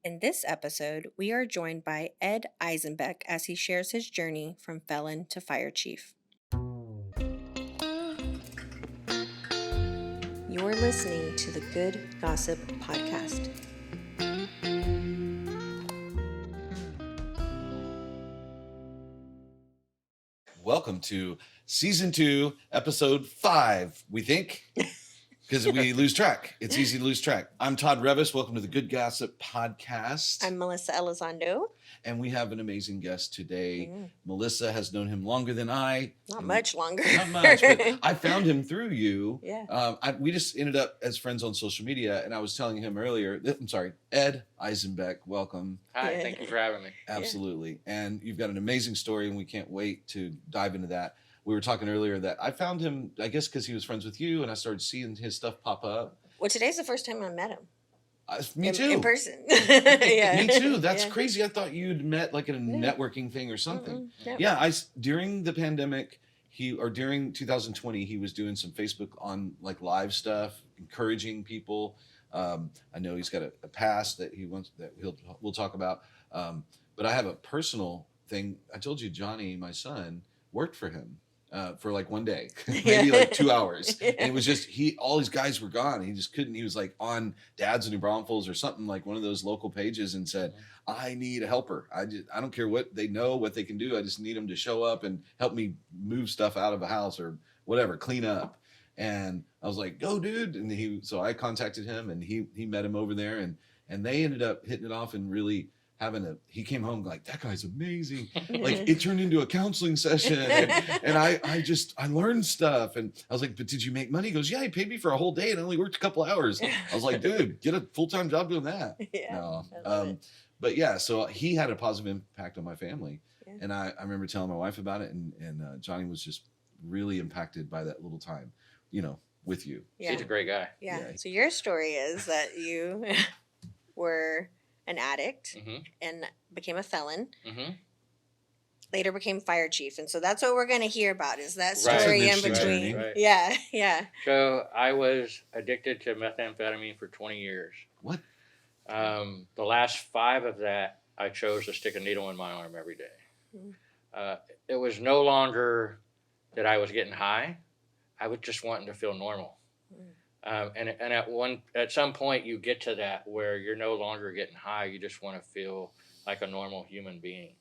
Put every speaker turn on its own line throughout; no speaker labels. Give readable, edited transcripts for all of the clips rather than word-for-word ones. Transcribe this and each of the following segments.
In this episode, we are joined by Ed Eisenbeck as he shares his journey from felon to fire chief. You're listening to the Good Gossip Podcast.
Welcome to season 2, episode 5, we think, because we lose track. It's easy to lose track. I'm Todd Revis. Welcome to the Good Gossip Podcast.
I'm Melissa Elizondo.
And we have an amazing guest today. Melissa has known him longer than I.
Not much longer.
Not much, but I found him through you.
Yeah.
We just ended up as friends on social media, and I was telling him earlier, Ed Eisenbeck, welcome.
Hi, thank you for having me.
Absolutely. Yeah. And you've got an amazing story, and we can't wait to dive into that. We were talking earlier that I found him, I guess, because he was friends with you, and I started seeing his stuff pop up.
Well, today's the first time I met him.
Me too.
In person. Yeah.
Me too. That's crazy. I thought you'd met like in a networking thing or something.
Yep.
Yeah. During the pandemic, during 2020, he was doing some Facebook on like live stuff, encouraging people. I know he's got a past that we'll talk about. But I have a personal thing. I told you, Johnny, my son, worked for him. For like one day, maybe like 2 hours. And it was just, all these guys were gone. He just couldn't, he was like on Dads in New Braunfels or something, like one of those local pages, and said, I need a helper. I don't care what they know, what they can do. I just need them to show up and help me move stuff out of a house or whatever, clean up. And I was like, go dude. And so I contacted him, and he met him over there, and they ended up hitting it off and really he came home like, that guy's amazing. Like it turned into a counseling session, and I learned stuff, and I was like, but did you make money? He goes, yeah, he paid me for a whole day and I only worked a couple hours. I was like, dude, get a full-time job doing that.
Yeah.
No. But yeah, so he had a positive impact on my family. Yeah. And I remember telling my wife about it, and Johnny was just really impacted by that little time, with you.
Yeah. He's a great guy.
Yeah. So your story is that you were an addict and became a felon. Later became fire chief, and so that's what we're going to hear about, is that story in between. Right. Yeah.
So I was addicted to methamphetamine for 20 years.
What?
The last 5 of that, I chose to stick a needle in my arm every day. It was no longer that I was getting high. I was just wanting to feel normal. And at some point you get to that where you're no longer getting high. You just want to feel like a normal human being.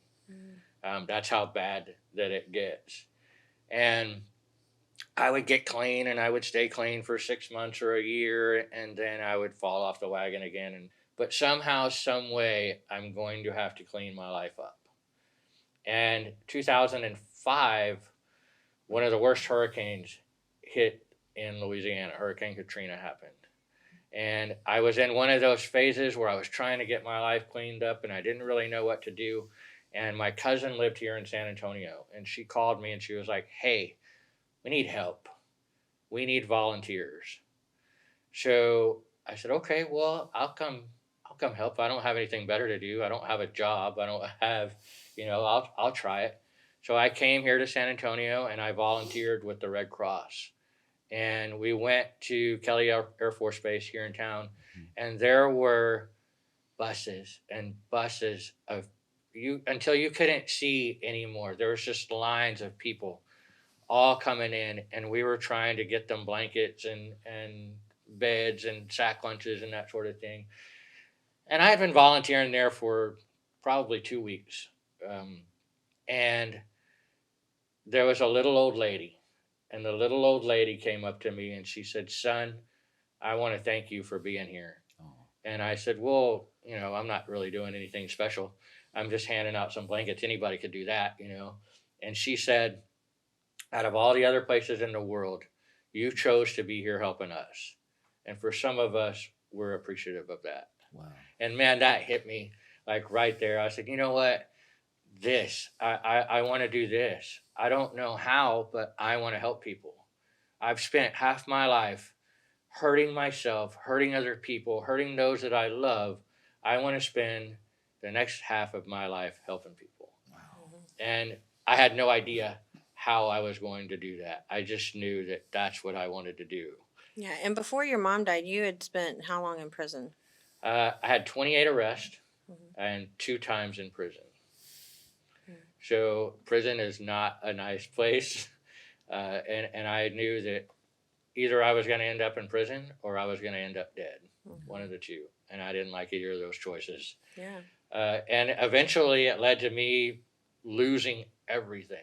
That's how bad that it gets. And I would get clean, and I would stay clean for 6 months or a year, and then I would fall off the wagon again. But somehow, some way, I'm going to have to clean my life up. And 2005, one of the worst hurricanes hit in Louisiana. Hurricane Katrina happened. And I was in one of those phases where I was trying to get my life cleaned up, and I didn't really know what to do. And my cousin lived here in San Antonio, and she called me and she was like, hey, we need help. We need volunteers. So I said, okay, well, I'll come help. I don't have anything better to do. I don't have a job. I don't have, I'll try it. So I came here to San Antonio, and I volunteered with the Red Cross. And we went to Kelly Air Force Base here in town, and there were buses and buses of you until you couldn't see anymore. There was just lines of people all coming in, and we were trying to get them blankets and beds and sack lunches and that sort of thing. And I had been volunteering there for probably 2 weeks. And there was a little old lady. And the little old lady came up to me and she said, son, I want to thank you for being here. Oh. And I said, well, I'm not really doing anything special. I'm just handing out some blankets. Anybody could do that, And she said, out of all the other places in the world, you chose to be here helping us. And for some of us, we're appreciative of that.
Wow.
And man, that hit me like right there. I said, you know what? I want to do this. I don't know how, but I want to help people. I've spent half my life hurting myself, hurting other people, hurting those that I love. I want to spend the next half of my life helping people. Wow. And I had no idea how I was going to do that. I just knew that that's what I wanted to do.
Yeah, and before your mom died, you had spent how long in prison?
I had 28 arrests. and 2 times in prison.
Mm.
So prison is not a nice place. And I knew that either I was going to end up in prison or I was going to end up dead. One of the two. And I didn't like either of those choices.
Yeah.
And eventually it led to me losing everything.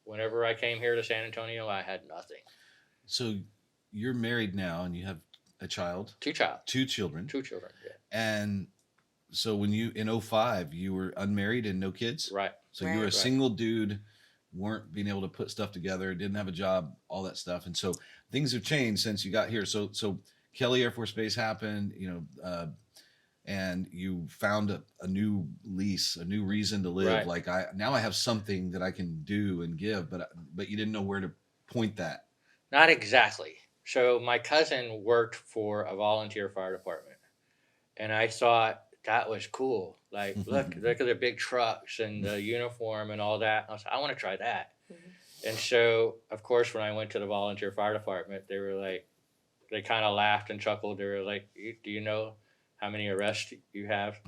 Whenever I came here to San Antonio, I had nothing.
So you're married now and you have a child?
2 children. 2 children, yeah.
And so when you, in 05, you were unmarried and no kids?
Right.
So you were a single dude, weren't being able to put stuff together, didn't have a job, all that stuff. And so things have changed since you got here. So Kelly Air Force Base happened, and you found a new lease, a new reason to live.
Right.
Like now I have something that I can do and give, but you didn't know where to point that.
Not exactly. So my cousin worked for a volunteer fire department, and I thought that was cool. Like, look at the big trucks and the uniform and all that. I was like, I want to try that. And so, of course, when I went to the volunteer fire department, they were like, they kind of laughed and chuckled. They were like, do you know how many arrests you have?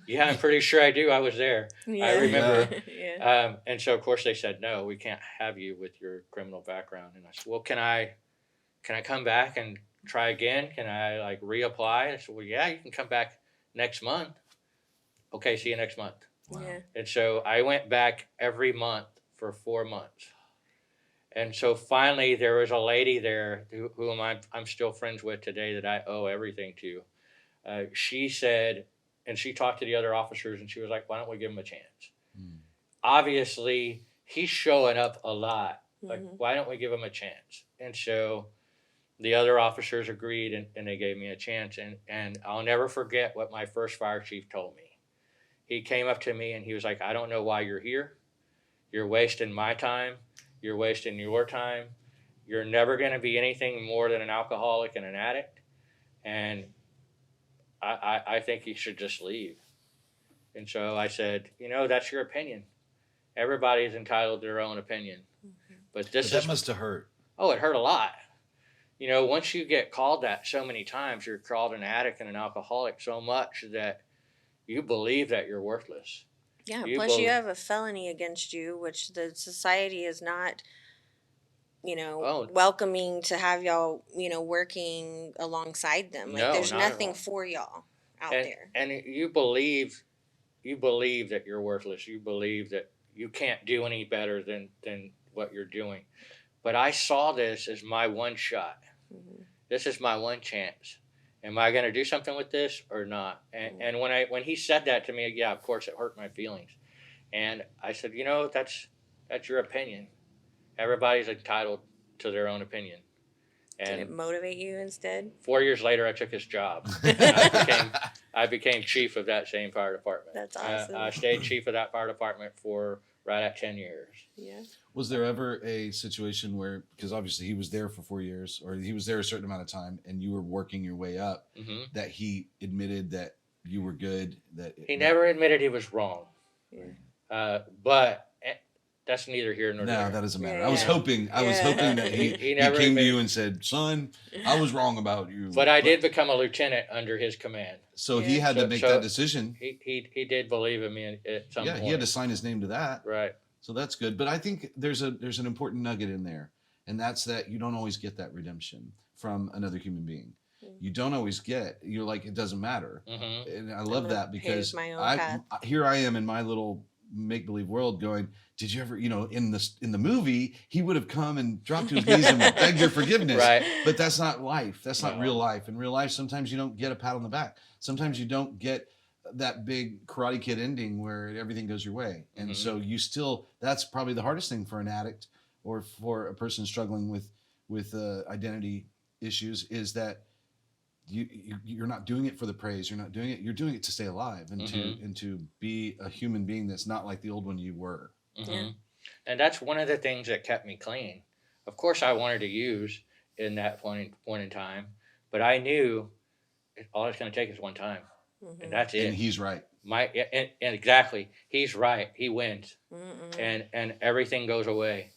Yeah, I'm pretty sure I do. I was there.
Yeah.
I remember.
Yeah.
And so, of course, they said, no, we can't have you with your criminal background. And I said, well, can I come back and try again? Can I like reapply? I said, well, yeah, you can come back next month. Okay, see you next month.
Wow.
Yeah.
And so I went back every month for 4 months. And so finally there was a lady there whom I'm still friends with today that I owe everything to. She said, and she talked to the other officers and she was like, why don't we give him a chance? Obviously, he's showing up a lot. Like, why don't we give him a chance? And so the other officers agreed and they gave me a chance. And I'll never forget what my first fire chief told me. He came up to me and he was like, I don't know why you're here. You're wasting my time. You're wasting your time. You're never going to be anything more than an alcoholic and an addict. And I think you should just leave. And so I said, that's your opinion. Everybody's entitled to their own opinion. But
that must have hurt.
Oh, it hurt a lot. Once you get called that so many times, you're called an addict and an alcoholic so much that you believe that you're worthless.
Yeah, plus you have a felony against you, which the society is not, welcoming to have y'all, working alongside them. Like,
No,
there's
not at
nothing
all.
for y'all out there.
And you believe that you're worthless. You believe that you can't do any better than what you're doing. But I saw this as my one shot. This is my one chance. Am I going to do something with this or not? And when he said that to me, yeah, of course it hurt my feelings. And I said, that's your opinion. Everybody's entitled to their own opinion. And
did it motivate you instead?
4 years later, I took his job. I became chief of that same fire department.
That's awesome.
I stayed chief of that fire department for right at 10 years.
Yeah.
Was there ever a situation where, because obviously he was there for 4 years, or he was there a certain amount of time, and you were working your way up, that he admitted that you were good? He
never admitted he was wrong.
Yeah.
But that's neither here nor there.
No, that doesn't matter.
Yeah.
I was hoping that he
never
came to
admitted.
you and said, son, I was wrong about you.
But I did become a lieutenant under his command.
So he had to make that decision.
He did believe in me at some point.
Yeah, he had to sign his name to that.
Right.
So that's good. But I think there's an important nugget in there, and that's that you don't always get that redemption from another human being. You don't always you're like, it doesn't matter. And I love that because here I am in my little make-believe world going, did you ever, in the movie, he would have come and dropped to his knees and begged your forgiveness.
Right.
But that's not life. That's not real life. In real life, sometimes you don't get a pat on the back. Sometimes you don't get that big Karate Kid ending where everything goes your way. And so that's probably the hardest thing for an addict or for a person struggling with identity issues, is that you're not doing it for the praise. You're not doing it. You're doing it to stay alive and to be a human being that's not like the old one you were.
Yeah.
And that's one of the things that kept me clean. Of course, I wanted to use in that point in time, but I knew all it's going to take is one time, and that's it.
And he's right.
And exactly, he's right. He wins, and everything goes away.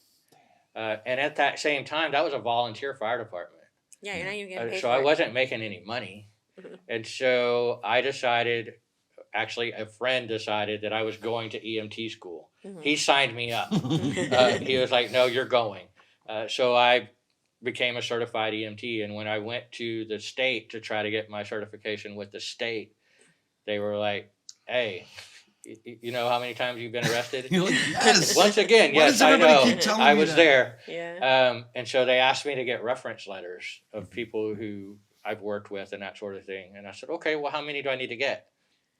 And at that same time, that was a volunteer fire department.
Yeah, you're not even getting paid
so
for
I
it.
wasn't making any money. And so I decided, actually a friend decided that I was going to EMT school.
Mhm.
He signed me up. He was like, no, you're going. So I became a certified EMT. And when I went to the state to try to get my certification with the state, they were like, hey, you know how many times you've been arrested?
You're like, yes.
Once again,
Why
yes,
does
I
everybody
know.
keep telling
I
me
was
that?
there.
Yeah.
And so they asked me to get reference letters of people who I've worked with and that sort of thing. And I said, okay, well, how many do I need to get?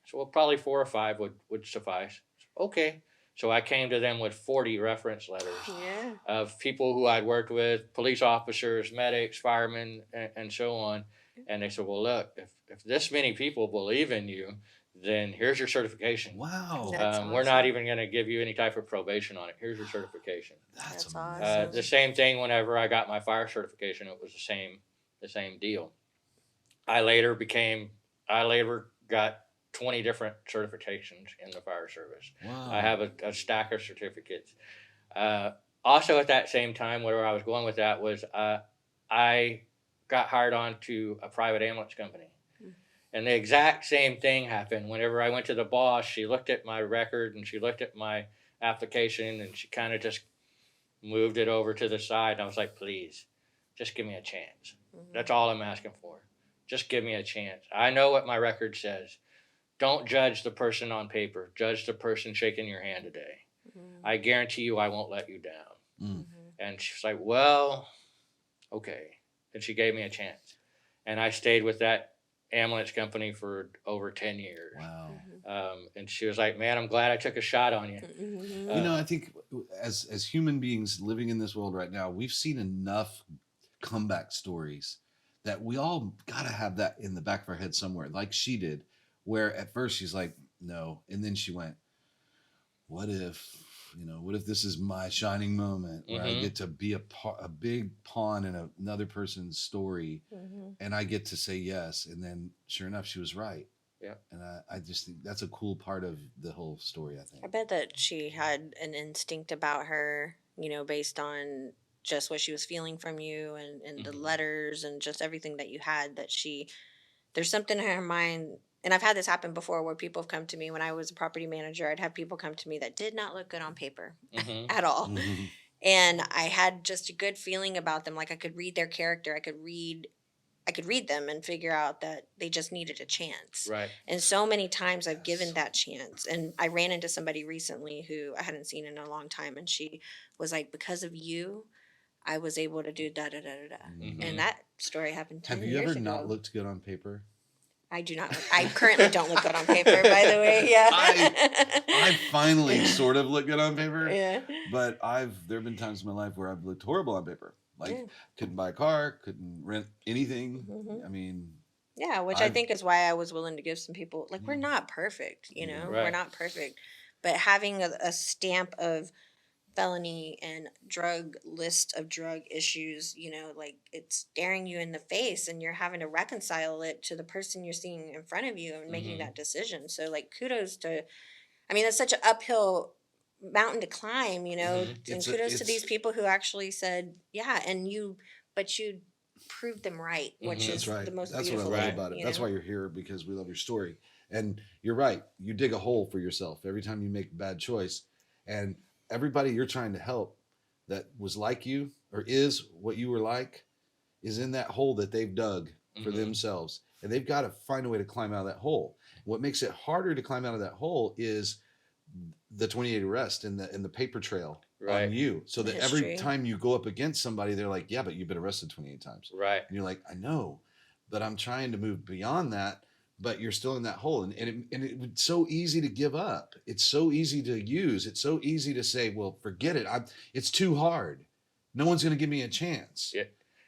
So, well, probably 4 or 5 would suffice. Okay. So I came to them with 40 reference letters
Yeah.
of people who I'd worked with, police officers, medics, firemen, and so on. And they said, well, look, if this many people believe in you, then here's your certification.
Wow.
That's
We're not
awesome.
even going to give you any type of probation on it. Here's your certification.
That's
That's
amazing.
awesome.
The same thing whenever I got my fire certification, it was the same deal. I later got 20 different certifications in the fire service.
Wow.
I have a stack of certificates. Also at that same time, where I was going with that was I got hired on to a private ambulance company. And the exact same thing happened. Whenever I went to the boss, she looked at my record and she looked at my application and she kind of just moved it over to the side. And I was like, please, just give me a chance. That's all I'm asking for. Just give me a chance. I know what my record says. Don't judge the person on paper. Judge the person shaking your hand today. I guarantee you I won't let you down. And she's like, well, okay. And she gave me a chance. And I stayed with that ambulance company for over 10 years.
Wow.
And she was like, man, I'm glad I took a shot on you.
You know, I think as human beings living in this world right now, we've seen enough comeback stories that we all got to have that in the back of our head somewhere, like she did, where at first she's like, no. And then she went, what if this is my shining moment where I get to be a big pawn in another person's story and I get to say yes. And then sure enough, she was right.
Yeah.
And I just think that's a cool part of the whole story, I think.
I bet that she had an instinct about her, based on just what she was feeling from you and the letters and just everything that you had, that there's something in her mind. And I've had this happen before where people have come to me when I was a property manager. I'd have people come to me that did not look good on paper at all. And I had just a good feeling about them. Like I could read their character. I could read them and figure out that they just needed a chance.
Right.
And so many times I've given that chance. And I ran into somebody recently who I hadn't seen in a long time. And she was like, because of you, I was able to do da da da da da. And that story happened 10
Have
years
you ever
ago.
not looked good on paper?
I do not. I currently don't look good on paper, by the way. Yeah.
I finally sort of look good on paper.
Yeah.
But there have been times in my life where I've looked horrible on paper. Like couldn't buy a car, couldn't rent anything. I mean.
Yeah, which I think is why I was willing to give some people, like, we're not perfect,
Right.
We're not perfect. But having a stamp of felony and list of drug issues, like it's staring you in the face and you're having to reconcile it to the person you're seeing in front of you and making that decision. So like kudos to, that's such an uphill mountain to climb, and kudos to these people who actually said, yeah, but you proved them right, which is the most beautiful
what I love
thing,
about it. That's why you're here, because we love your story. And you're right. You dig a hole for yourself every time you make a bad choice. And everybody you're trying to help that was like you or is what you were like is in that hole that they've dug for themselves. And they've got to find a way to climb out of that hole. What makes it harder to climb out of that hole is the 28 arrest and the paper trail on you. So that every time you go up against somebody, they're like, yeah, but you've been arrested 28 times.
Right.
And you're like, I know, but I'm trying to move beyond that. But you're still in that hole. And it's so easy to give up. It's so easy to use. It's so easy to say, well, forget it. It's too hard. No one's going to give me a chance. Yeah.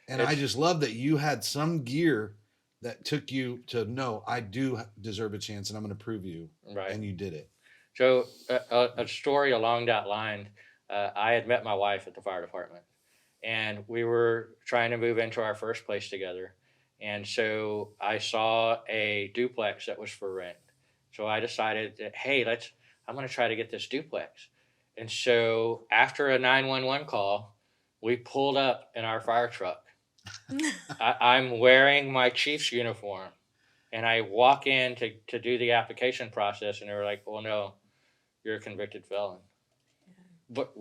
And I just love that you had some gear that took you to, no, I do deserve a chance and I'm going to prove you. Right. And you did it.
So a story along that line, I had met my wife at the fire department and we were trying to move into our first place together. And so I saw a duplex that was for rent. So I decided that, hey, I'm going to try to get this duplex. And so after a 911 call, we pulled up in our fire truck. I'm wearing my chief's uniform And I walk in to do the application process, and they were like, well, no, you're a convicted felon. But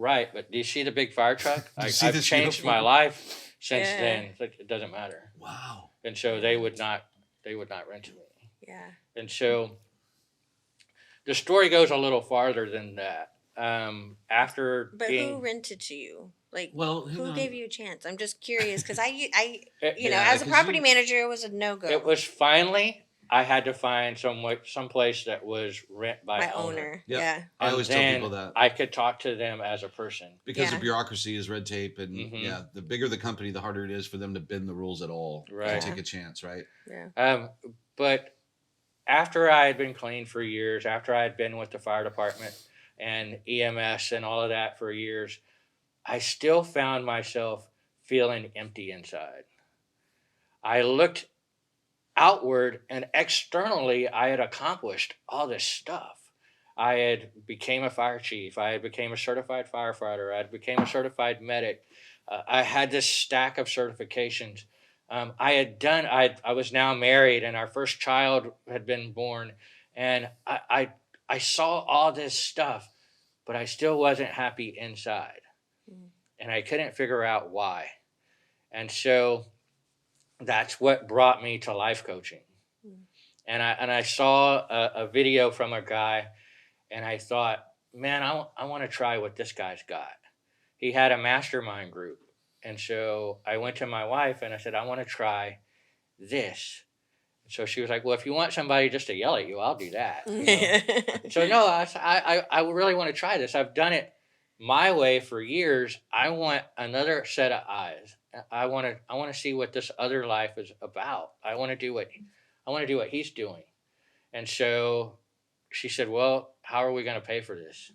do you see the big fire truck? I've changed my life since then. It doesn't matter.
Wow.
And so they would not rent to me.
Yeah.
And so the story goes a little farther than that.
Who rented to you? Like, who gave you a chance? I'm just curious because as a property manager, it was a no-go.
It was finally I had to find some place that was rent by owner.
Yep.
Yeah.
I always tell people that
I could talk to them as a person
because the bureaucracy is red tape, and the bigger the company, the harder it is for them to bend the rules at all.
Right.
And take a chance, right?
Yeah.
But after I had been clean for years, after I had been with the fire department and EMS and all of that for years, I still found myself feeling empty inside. I looked outward, and externally I had accomplished all this stuff. I had became a fire chief. I had became a certified firefighter. I had became a certified medic. I had this stack of certifications. I was now married, and our first child had been born, and I saw all this stuff, but I still wasn't happy inside. And I couldn't figure out why. And so that's what brought me to life coaching. And I saw a video from a guy, and I thought, man, I want to try what this guy's got. He had a mastermind group. And so I went to my wife and I said, I want to try this. So she was like, well, if you want somebody just to yell at you, I'll do that. So no, I really want to try this. I've done it my way for years. I want another set of eyes. I want to see what this other life is about. I want to do what he's doing. And so she said, well, how are we going to pay for this?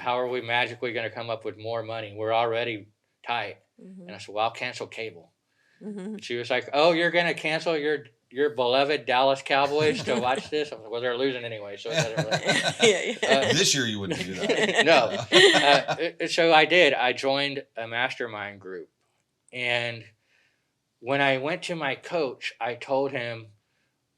How are we magically going to come up with more money? We're already tight. And I said, well, I'll cancel cable. And she was like, oh, you're going to cancel your beloved Dallas Cowboys to watch this? I was like, well, they're losing anyway, so it doesn't really.
This year you wouldn't do that.
No. So I did. I joined a mastermind group. And when I went to my coach, I told him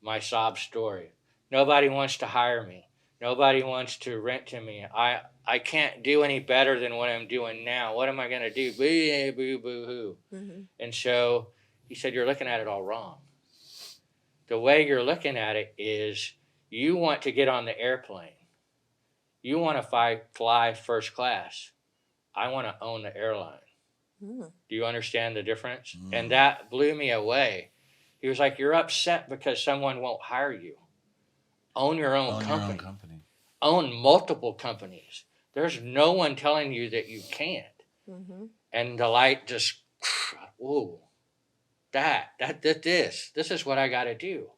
my sob story. Nobody wants to hire me. Nobody wants to rent to me. I can't do any better than what I'm doing now. What am I going to do? Boo, boo, boo, hoo. And so he said, you're looking at it all wrong. The way you're looking at it is you want to get on the airplane. You want to fly first class. I want to own the airline. Do you understand the difference? And that blew me away. He was like, you're upset because someone won't hire you. Own your own company. Own multiple companies. There's no one telling you that you can't. And the light just, whoa, this is what I got to do.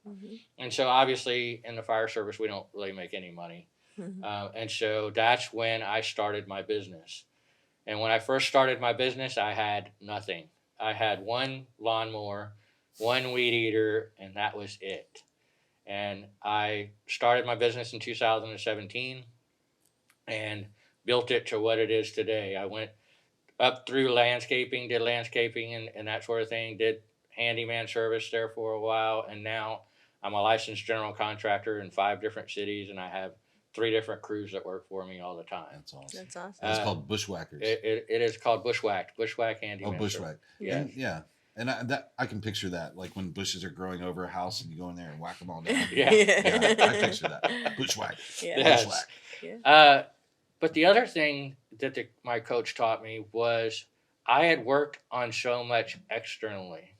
And so obviously in the fire service, we don't really make any money. And so that's when I started my business. And when I first started my business, I had nothing. I had one lawnmower, one weed eater, and that was it. And I started my business in 2017 and built it to what it is today. I went up through landscaping, did landscaping and that sort of thing, did handyman service there for a while, and now I'm a licensed general contractor in 5 different cities, and I have 3 different crews that work for me all the time.
That's awesome.
That's awesome.
It's called bushwhackers.
It is called bushwhacked handyman.
Oh, bushwhack.
Yeah.
Yeah. And I can picture that, like when bushes are growing over a house and you go in there and whack them all down.
Yeah.
I picture that. Bushwhack.
Yes.
Bushwhack.
Yeah.
But the other thing that my coach taught me was I had worked on so much externally.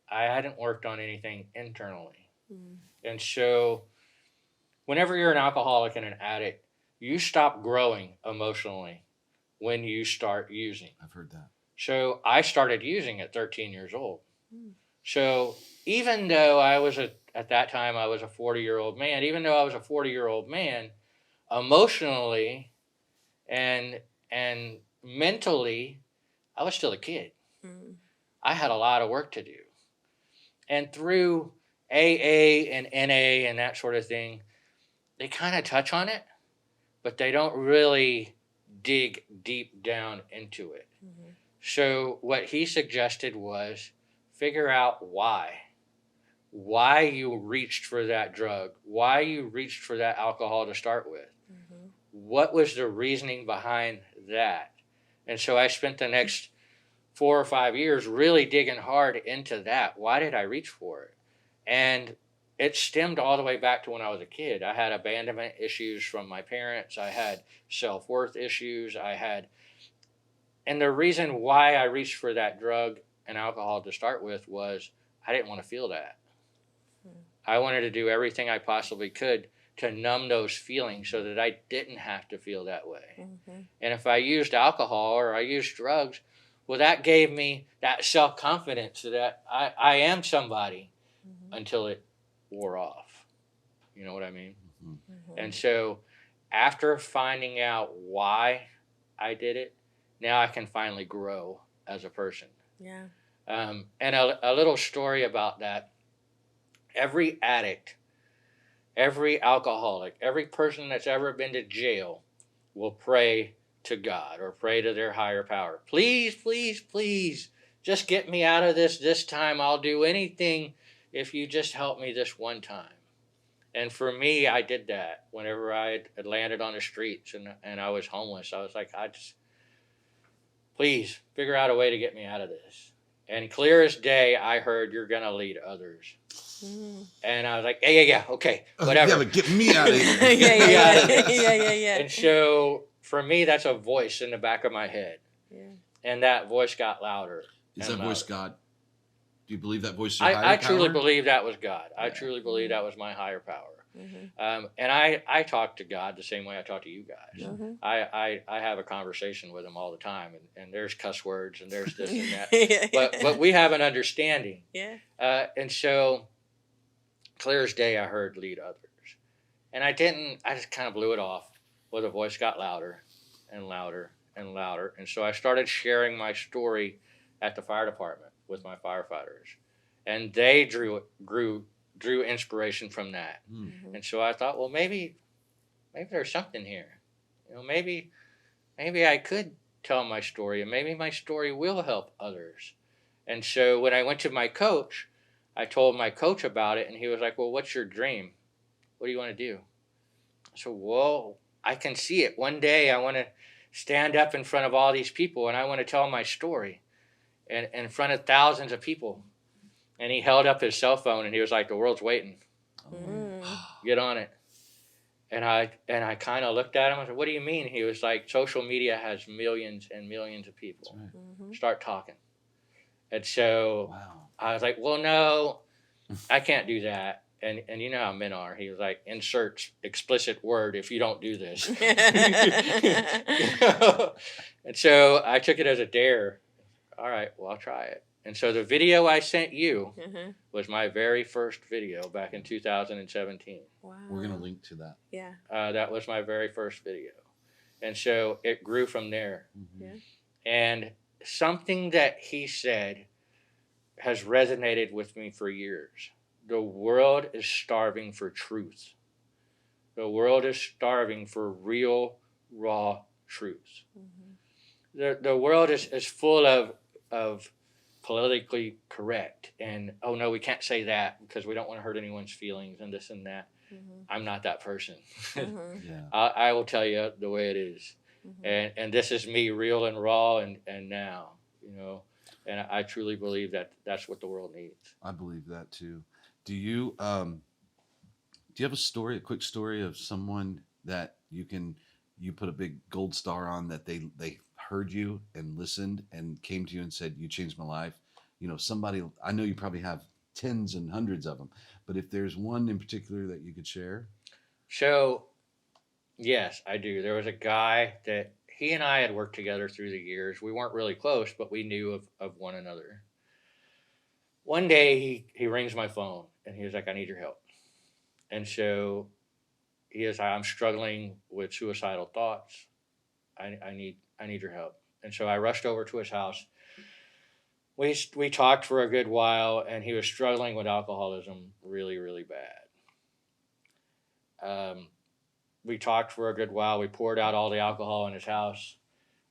I hadn't worked on anything internally. And so whenever you're an alcoholic and an addict, you stop growing emotionally when you start using.
I've heard that.
So I started using at 13 years old. So even though at that time I was a 40-year-old man, even though I was a 40-year-old man, emotionally and mentally, I was still a kid. I had a lot of work to do. And through AA and NA and that sort of thing, they kind of touch on it, but they don't really dig deep down into it. So what he suggested was figure out why. why you reached for that drug, why you reached for that alcohol to start with.
Mm-hmm.
What was the reasoning behind that? And so I spent the next 4 or 5 years really digging hard into that. Why did I reach for it? And it stemmed all the way back to when I was a kid. I had abandonment issues from my parents. I had self-worth issues. And the reason why I reached for that drug and alcohol to start with was I didn't want to feel that. I wanted to do everything I possibly could to numb those feelings so that I didn't have to feel that way.
Mm-hmm.
And if I used alcohol or I used drugs, well, that gave me that self-confidence that I am somebody until it wore off. You know what I mean?
Mm-hmm.
And so after finding out why I did it, now I can finally grow as a person.
Yeah.
And a little story about that. Every addict, every alcoholic, every person that's ever been to jail will pray to God or pray to their higher power. Please, please, please, just get me out of this time. I'll do anything if you just help me this one time. And for me, I did that whenever I had landed on the streets and I was homeless. I was like, please figure out a way to get me out of this. And clear as day, I heard you're going to lead others.
Mm.
And I was like, yeah, okay, whatever.
Yeah, but get me out of here.
Yeah.
And so for me, that's a voice in the back of my head.
Yeah.
And that voice got louder.
Is
and
that voice
louder.
God? Do you believe that voice is your higher
I truly
power?
believe that was God. I
Yeah.
truly believe that was my higher power.
Mm-hmm.
And I talk to God the same way I talk to you guys.
Mm-hmm.
I have a conversation with him all the time, and there's cuss words and there's this and that.
Yeah.
But we have an understanding.
Yeah.
And so clear as day, I heard lead others. And I just kind of blew it off. Well, the voice got louder and louder and louder. And so I started sharing my story at the fire department with my firefighters. And they drew inspiration from that.
Mm-hmm.
And so I thought, well, maybe there's something here. You know, maybe I could tell my story, and maybe my story will help others. And so when I went to my coach, I told my coach about it, and he was like, well, what's your dream? What do you want to do? So, well, I can see it. One day I want to stand up in front of all these people, and I want to tell my story and in front of thousands of people. And he held up his cell phone, and he was like, the world's waiting.
Mm.
Get on it. And I kind of looked at him. I said, what do you mean? He was like, social media has millions and millions of people.
Right.
Mm-hmm.
Start talking. And so
Wow.
I was like, well, no, I can't do that. And you know how men are. He was like, insert explicit word if you don't do this. And so I took it as a dare. All right, well, I'll try it. And so the video I sent you
Mm-hmm.
was my very first video back in 2017.
Wow.
We're going to link to that.
Yeah.
That was my very first video. And so it grew from there.
Mm-hmm.
Yeah.
And something that he said has resonated with me for years. The world is starving for truth. The world is starving for real, raw truth.
Mm-hmm.
The world is full of politically correct and, oh no, we can't say that because we don't want to hurt anyone's feelings and this and that.
Mm-hmm.
I'm not that person.
Mm-hmm.
Yeah.
I will tell you the way it is.
Mm-hmm.
And this is me real and raw and now, you know, and I truly believe that that's what the world needs.
I believe that too. Do you have a quick story of someone that you put a big gold star on, that they heard you and listened and came to you and said, you changed my life? You know, somebody, I know you probably have tens and hundreds of them, but if there's one in particular that you could share.
So, yes, I do. There was a guy that he and I had worked together through the years. We weren't really close, but we knew of one another. One day he rings my phone and he was like, I need your help. And so he is, I'm struggling with suicidal thoughts. I need your help. And so I rushed over to his house. We talked for a good while, and he was struggling with alcoholism really, really bad. We talked for a good while. We poured out all the alcohol in his house.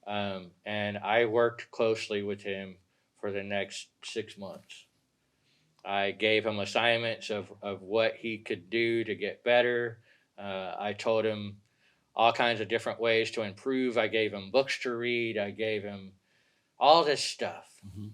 And I worked closely with him for the next 6 months. I gave him assignments of what he could do to get better. I told him all kinds of different ways to improve. I gave him books to read. I gave him all this stuff.
Mm-hmm.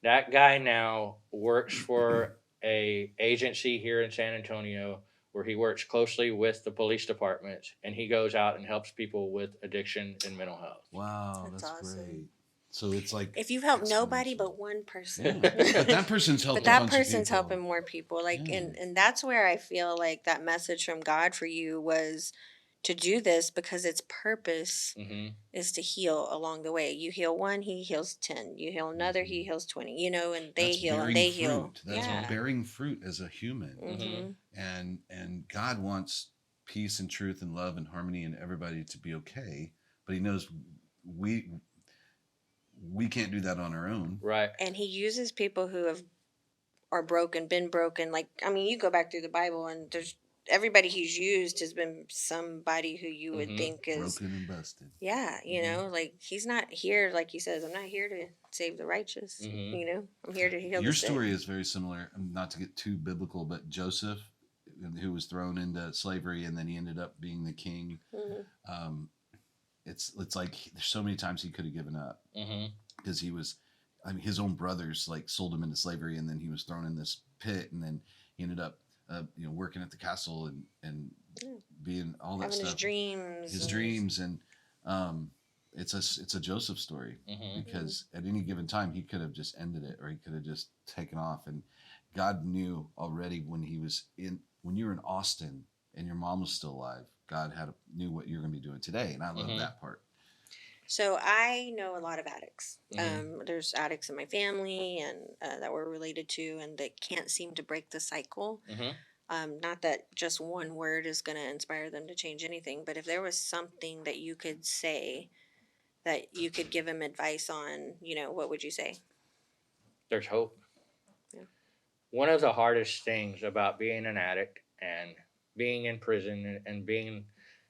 That guy now works for a agency here in San Antonio where he works closely with the police departments, and he goes out and helps people with addiction and mental health.
Wow,
That's
that's
awesome.
great. So it's like
If you've helped nobody
exponential.
but one person.
Yeah. But that person's helped
But
a
that
bunch
person's
of people.
helping more people. Like
Yeah.
and that's where I feel like that message from God for you was to do this because its purpose
Mm-hmm.
is to heal along the way. You heal one, he heals 10. You heal another, he heals 20. And they
That's
heal and
bearing
they
fruit.
heal.
That's
Yeah.
bearing fruit as a human.
Mm-hmm.
And God wants peace and truth and love and harmony and everybody to be okay, but he knows we can't do that on our own.
Right.
And he uses people who are broken, been broken. Like, I mean, you go back through the Bible and there's everybody he's used has been somebody who you would think is
broken and busted.
Yeah, like he's not here, like he says, I'm not here to save the righteous.
Mm-hmm.
I'm here to heal
Your
the sick.
story is very similar, not to get too biblical, but Joseph, who was thrown into slavery and then he ended up being the king.
Mm-hmm.
It's like there's so many times he could have given up because he was, his own brothers like sold him into slavery, and then he was thrown in this pit, and then he ended up, working at the castle and being all that
Having
stuff.
his dreams,
and it's a Joseph story
Mm-hmm.
because at any given time he could have just ended it, or he could have just taken off, and God knew already when you were in Austin and your mom was still alive. God knew what you're going to be doing today, and I love that part.
So I know a lot of addicts.
Mm-hmm.
There's addicts in my family and that we're related to, and they can't seem to break the cycle.
Mm-hmm.
Not that just one word is going to inspire them to change anything, but if there was something that you could say that you could give them advice on, what would you say?
There's hope.
Yeah.
One of the hardest things about being an addict and being in prison and being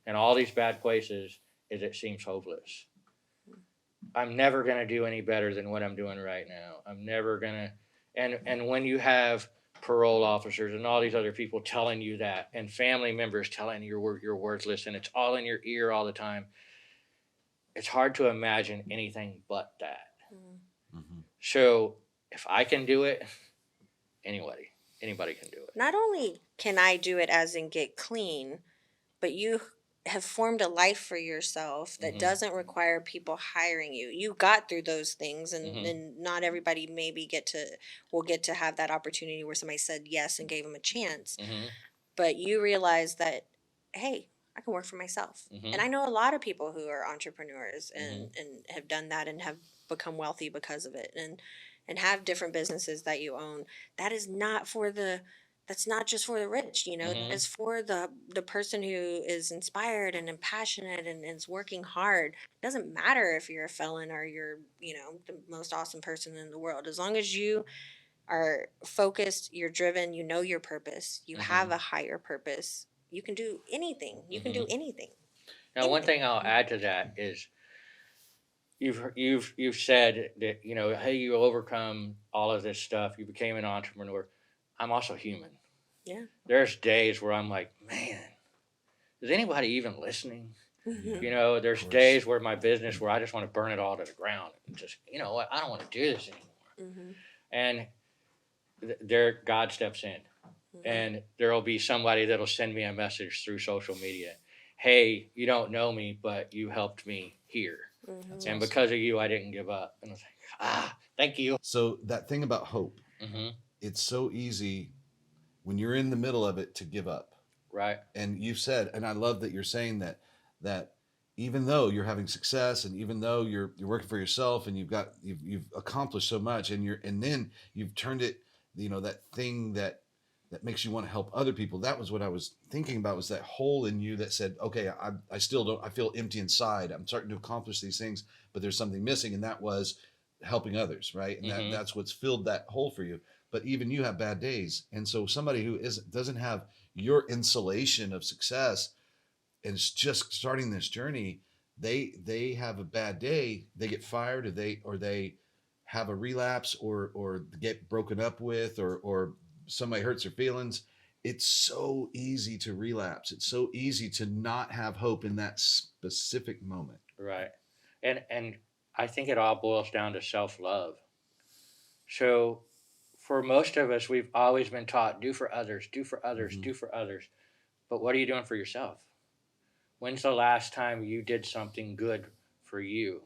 in all these bad places is it seems hopeless. I'm never going to do any better than what I'm doing right now. I'm never going to. And when you have parole officers and all these other people telling you that, and family members telling you you're worthless, and it's all in your ear all the time, it's hard to imagine anything but that.
Mm-hmm.
So if I can do it, anybody can do it.
Not only can I do it as in get clean, but you have formed a life for yourself that doesn't require people hiring you. You got through those things, and not everybody maybe will get to have that opportunity where somebody said yes and gave them a chance. But you realize that, hey, I can work for myself. And I know a lot of people who are entrepreneurs and have done that and have become wealthy because of it, and have different businesses that you own. That is not that's not just for the rich, that is for the person who is inspired and passionate and is working hard. It doesn't matter if you're a felon or you're, the most awesome person in the world. As long as you are focused, you're driven, your purpose, you have a higher purpose, you can do anything. You can do anything.
Now, one thing I'll add to that is you've said that, hey, you overcome all of this stuff. You became an entrepreneur. I'm also human.
Yeah.
There's days where I'm like, man, is anybody even listening? There's days where my business where I just want to burn it all to the ground and just, I don't want to do this anymore. And there, God steps in, and there'll be somebody that'll send me a message through social media. Hey, you don't know me, but you helped me here. And awesome. Because of you, I didn't give up. And I was like, thank you.
So that thing about hope, it's so easy when you're in the middle of it to give up.
Right.
And you've said, and I love that you're saying that even though you're having success, and even though you're working for yourself, and you've accomplished so much, and then you've turned it, that thing that makes you want to help other people. That was what I was thinking about, was that hole in you that said, okay, I still don't, I feel empty inside. I'm starting to accomplish these things, but there's something missing. And that was helping others. Right. And that's what's filled that hole for you. But even you have bad days. And so somebody who doesn't have your insulation of success and is just starting this journey, they have a bad day, they get fired, or they have a relapse or get broken up with or somebody hurts their feelings, it's so easy to relapse. It's so easy to not have hope in that specific moment.
Right. And I think it all boils down to self-love. So for most of us, we've always been taught do for others, do for others,
Mm-hmm.
do for others. But what are you doing for yourself? When's the last time you did something good for you?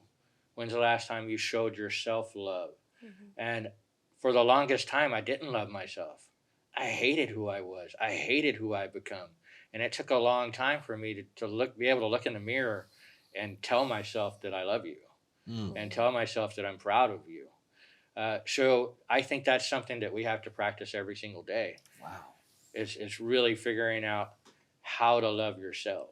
When's the last time you showed yourself love?
Mm-hmm.
And for the longest time, I didn't love myself. I hated who I was. I hated who I become. And it took a long time for me to be able to look in the mirror and tell myself that I love you and tell myself that I'm proud of you. So I think that's something that we have to practice every single day.
Wow.
It's really figuring out how to love yourself.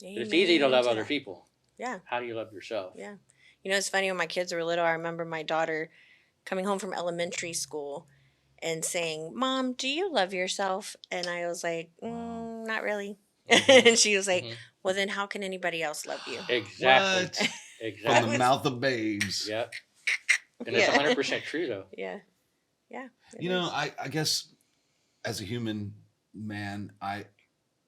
Amen.
It's easy to love other people.
Yeah.
How do you love yourself?
Yeah. You know, it's funny, when my kids were little, I remember my daughter coming home from elementary school and saying, "Mom, do you love yourself?" And I was like, "Not really."
Mm-hmm.
And she was like,
Mm-hmm.
"Well, then how can anybody else love you?"
Exactly.
What? From
Exactly.
the mouth of babes.
Yep. And it's 100% true, though.
Yeah. Yeah.
You know, I guess as a human man, I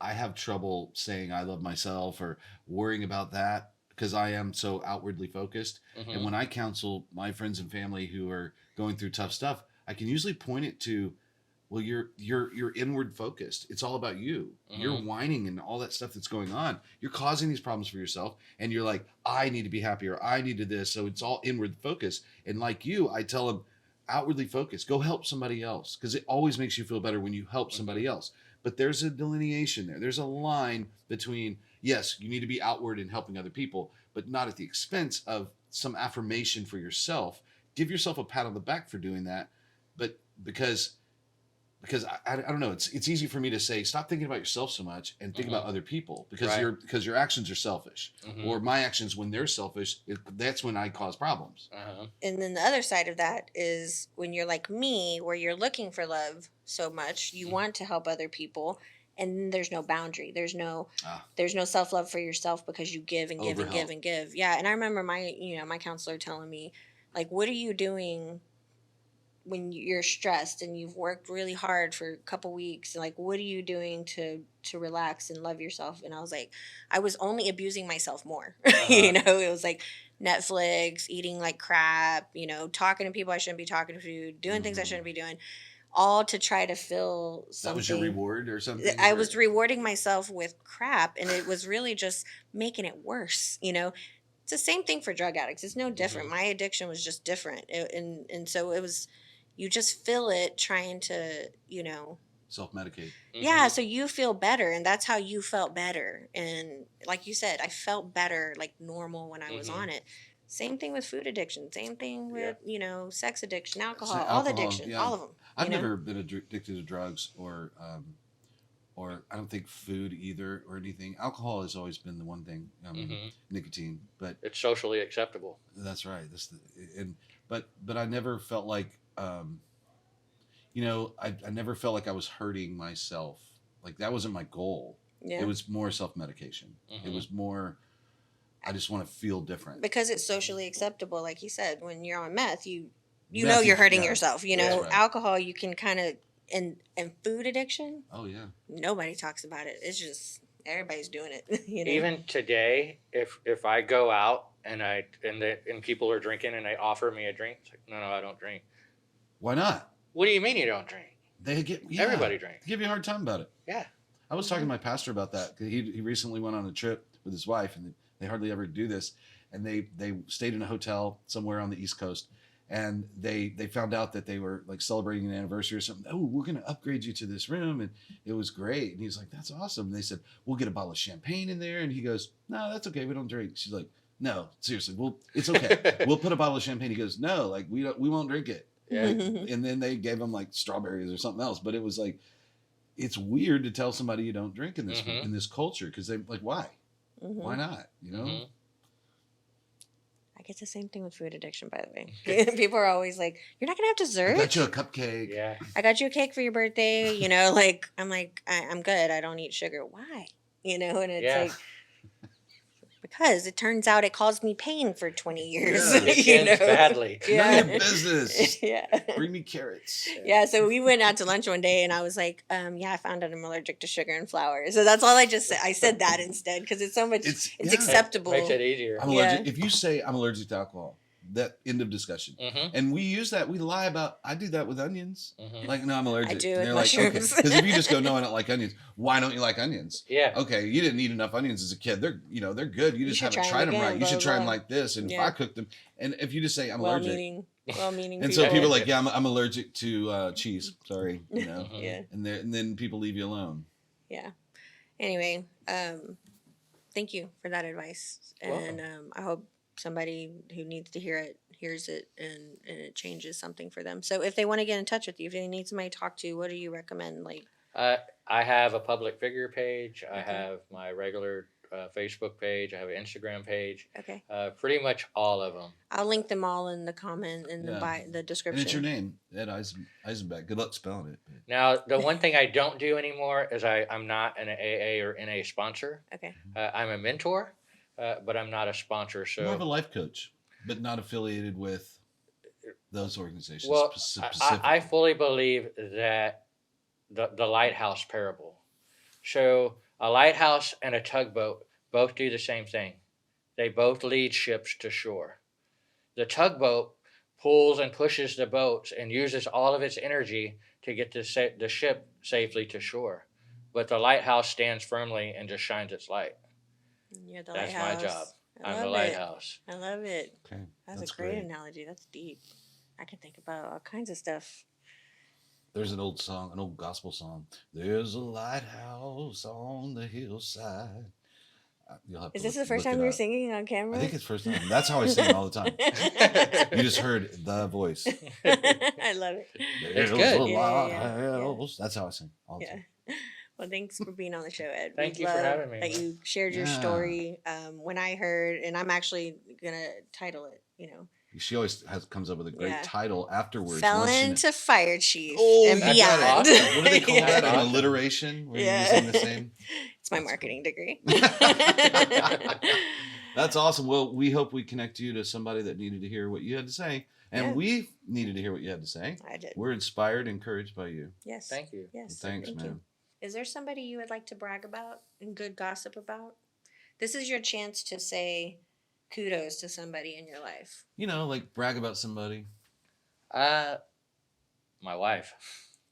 have trouble saying I love myself or worrying about that because I am so outwardly focused.
Mm-hmm.
And when I counsel my friends and family who are going through tough stuff, I can usually point it to, well, you're inward focused. It's all about you.
Mm-hmm.
You're whining and all that stuff that's going on. You're causing these problems for yourself, and you're like, I need to be happier. I need to this. So it's all inward focus. And like you, I tell them, outwardly focused. Go help somebody else, because it always makes you feel better when you help somebody else. But there's a delineation there. There's a line between, yes, you need to be outward in helping other people, but not at the expense of some affirmation for yourself. Give yourself a pat on the back for doing that. But because I don't know, it's easy for me to say, stop thinking about yourself so much and think about other people, because
Right.
your actions are selfish,
Mm-hmm.
or my actions, when they're selfish, that's when I cause problems.
Uh-huh.
And then the other side of that is when you're like me, where you're looking for love so much, you want to help other people, and then there's no boundary. There's no self-love for yourself, because you give and give and give and give. Yeah. And I remember my counselor telling me, like, what are you doing when you're stressed and you've worked really hard for a couple weeks? Like, what are you doing to relax and love yourself? And I was like, I was only abusing myself more. It was like Netflix, eating like crap, talking to people I shouldn't be talking to, doing things I shouldn't be doing, all to try to feel something.
That was your reward or something?
I was rewarding myself with crap, and it was really just making it worse. It's the same thing for drug addicts. It's no different. My addiction was just different. And so it was, you just feel it trying to,
self-medicate.
Yeah, so you feel better, and that's how you felt better. And like you said, I felt better, like normal, when I was on it. Same thing with food addiction. Same thing with, sex addiction, alcohol, all the addiction, all of them.
I've never been addicted to drugs or I don't think food either or anything. Alcohol has always been the one thing, nicotine, but
it's socially acceptable.
That's right. But I never felt like, I never felt like I was hurting myself. Like, that wasn't my goal.
Yeah.
It was more self-medication. It was more, I just want to feel different.
Because it's socially acceptable, like you said. When you're on meth, you know you're hurting yourself. Right. Alcohol, you can kind of, and food addiction.
Oh yeah.
Nobody talks about it. It's just everybody's doing it.
Even today, if I go out and people are drinking and they offer me a drink, it's like, no, I don't drink.
Why not?
What do you mean you don't drink? Everybody drinks.
They give you a hard time about it.
Yeah.
I was talking to my pastor about that. He recently went on a trip with his wife, and they hardly ever do this. And they stayed in a hotel somewhere on the East Coast, and they found out that they were like celebrating an anniversary or something. Oh, we're going to upgrade you to this room, and it was great. And he's like, that's awesome. And they said, we'll get a bottle of champagne in there. And he goes, no, that's okay. We don't drink. She's like, no, seriously, it's okay. We'll put a bottle of champagne. He goes, no, like we won't drink it.
Yeah.
And then they gave him like strawberries or something else. But it was like, it's weird to tell somebody you don't drink in this culture, because they like, why? Why not?
I get the same thing with food addiction, by the way. People are always like, you're not going to have dessert?
I got you a cupcake.
Yeah.
I got you a cake for your birthday. I'm like, I'm good. I don't eat sugar. Why? And it's like, because it turns out it caused me pain for 20 years.
Yeah.
It ends badly.
None of your business.
Yeah.
Bring me carrots.
Yeah, so we went out to lunch one day, and I was like, "Yeah, I found out I'm allergic to sugar and flour." So that's all I just said. I said that instead because it's so much. It's
yeah.
acceptable.
Makes it easier.
I'm allergic. If you say I'm allergic to alcohol, that end of discussion. And we use that. We lie about. I do that with onions. Like, no, I'm allergic.
I do
and
with
they're
mushrooms.
like, because if you just go, no, I don't like onions. Why don't you like onions?
Yeah.
Okay, you didn't eat enough onions as a kid. They're good. You just
should
haven't
try 'em
tried them right.
again,
You should
blah,
try them
blah.
like this. And if
Yeah.
I cook them, and if you just say I'm allergic,
Well-meaning.
and so
people.
people are like, yeah, I'm allergic to cheese. Sorry, you know.
Yeah.
And then people leave you alone.
Yeah. Anyway, thank you for that advice, and I hope somebody who needs to hear it hears it and it changes something for them. So if they want to get in touch with you, if they need somebody to talk to, what do you recommend? Like,
I have a public figure page. I
Okay.
have my regular Facebook page. I have an Instagram page.
okay,
Pretty much all of them.
I'll link them all in the comment in the
Yeah.
the description.
And it's your name, Ed Eisenbeck. Good luck spelling it.
Now, the one thing I don't do anymore is I'm not an AA or NA sponsor.
Okay.
I'm a mentor, but I'm not a sponsor.
More of a
So,
life coach, but not affiliated with those organizations.
well,
specifically.
I fully believe that the lighthouse parable. So, a lighthouse and a tugboat both do the same thing. They both lead ships to shore. The tugboat pulls and pushes the boats and uses all of its energy to get the ship safely to shore. But the lighthouse stands firmly and just shines its light.
You're the
That's
lighthouse.
my job.
I
I'm the
love it.
lighthouse.
I love it.
Okay,
That's a great analogy. That's deep. I can think about all kinds of stuff.
There's an old song, an old gospel song. There's a lighthouse on the hillside. You'll have to
Is this the
look
first
it
time you're
up.
singing on camera?
I think it's first time. That's how I sing all the time. You just heard the voice.
I love it.
There's
good.
a
Yeah, yeah,
lighthouse. That's how I sing all the
Yeah.
time.
Well, thanks for being on the show, Ed.
Thank
We
you for
love
having me.
that you shared your
Yeah.
story. When I heard, and I'm actually gonna title it,
She always comes up with a great
Yeah.
title afterwards.
Felon to Fire Chief
Oh,
and
you got
beyond.
it.
Awesome.
What do they call
Yeah.
that? An
Awesome.
alliteration? Where
Yeah.
you're using the same?
It's my
That's
marketing degree.
That's awesome. Well, we hope we connect you to somebody that needed to hear what you had to say. And
Yeah.
we needed to hear what you had to say.
I did.
We're inspired, encouraged by you.
Yes.
Thank you.
Yes.
Thanks,
thank
man.
you. Is there somebody you would like to brag about and good gossip about? This is your chance to say kudos to somebody in your life.
You know, like brag about somebody.
My wife.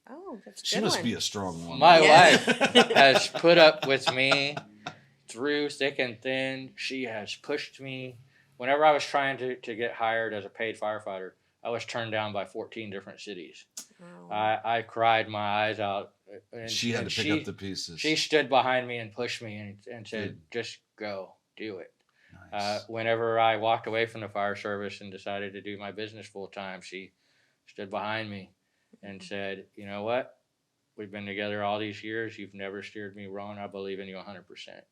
Oh, that's a
She
good
must
one.
be a strong woman.
My
Yeah.
wife has put up with me through thick and thin. She has pushed me. Whenever I was trying to get hired as a paid firefighter, I was turned down by 14 different cities.
Oh.
I cried my eyes out. And,
She had
and
to pick up the pieces.
She stood behind me and pushed me and said, just go, do it.
Nice.
Whenever I walked away from the fire service and decided to do my business full time, she stood behind me and said, you know what? We've been together all these years. You've never steered me wrong. I believe in you 100%.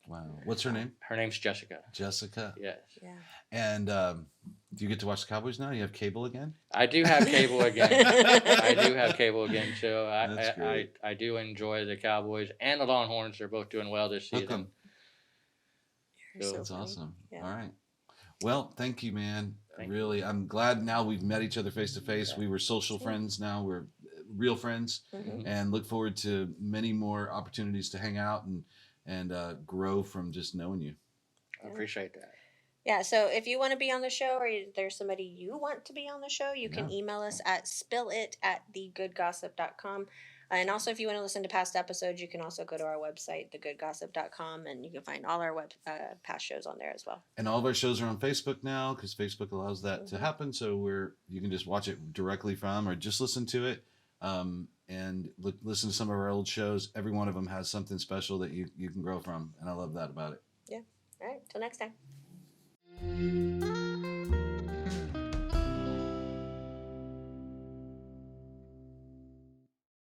Wow. What's her name?
Her name's Jessica.
Jessica.
Yes.
Yeah.
And do you get to watch the Cowboys now? You have cable again?
I do have cable again. I do have cable again. So
That's great.
I do enjoy the Cowboys and the Longhorns. They're both doing well this
How
season.
come?
You're so
That's
funny.
awesome.
Yeah.
All right. Well, thank you, man.
Thank you.
Really, I'm glad now we've met each other face to face. We were social friends. Now we're real friends,
Mhm.
and look forward to many more opportunities to hang out and grow from just knowing you.
I appreciate that.
Yeah, so if you want to be on the show or there's somebody you want to be on the show, you can
Yeah.
email us at spillit@thegoodgossip.com. And also, if you want to listen to past episodes, you can also go to our website, thegoodgossip.com, and you can find all our past shows on there as well.
And all of our shows are on Facebook now because Facebook allows that to happen. So you can just watch it directly from or just listen to it. And listen to some of our old shows. Every one of them has something special that you can grow from. And I love that about it.
Yeah. All right. Till next time.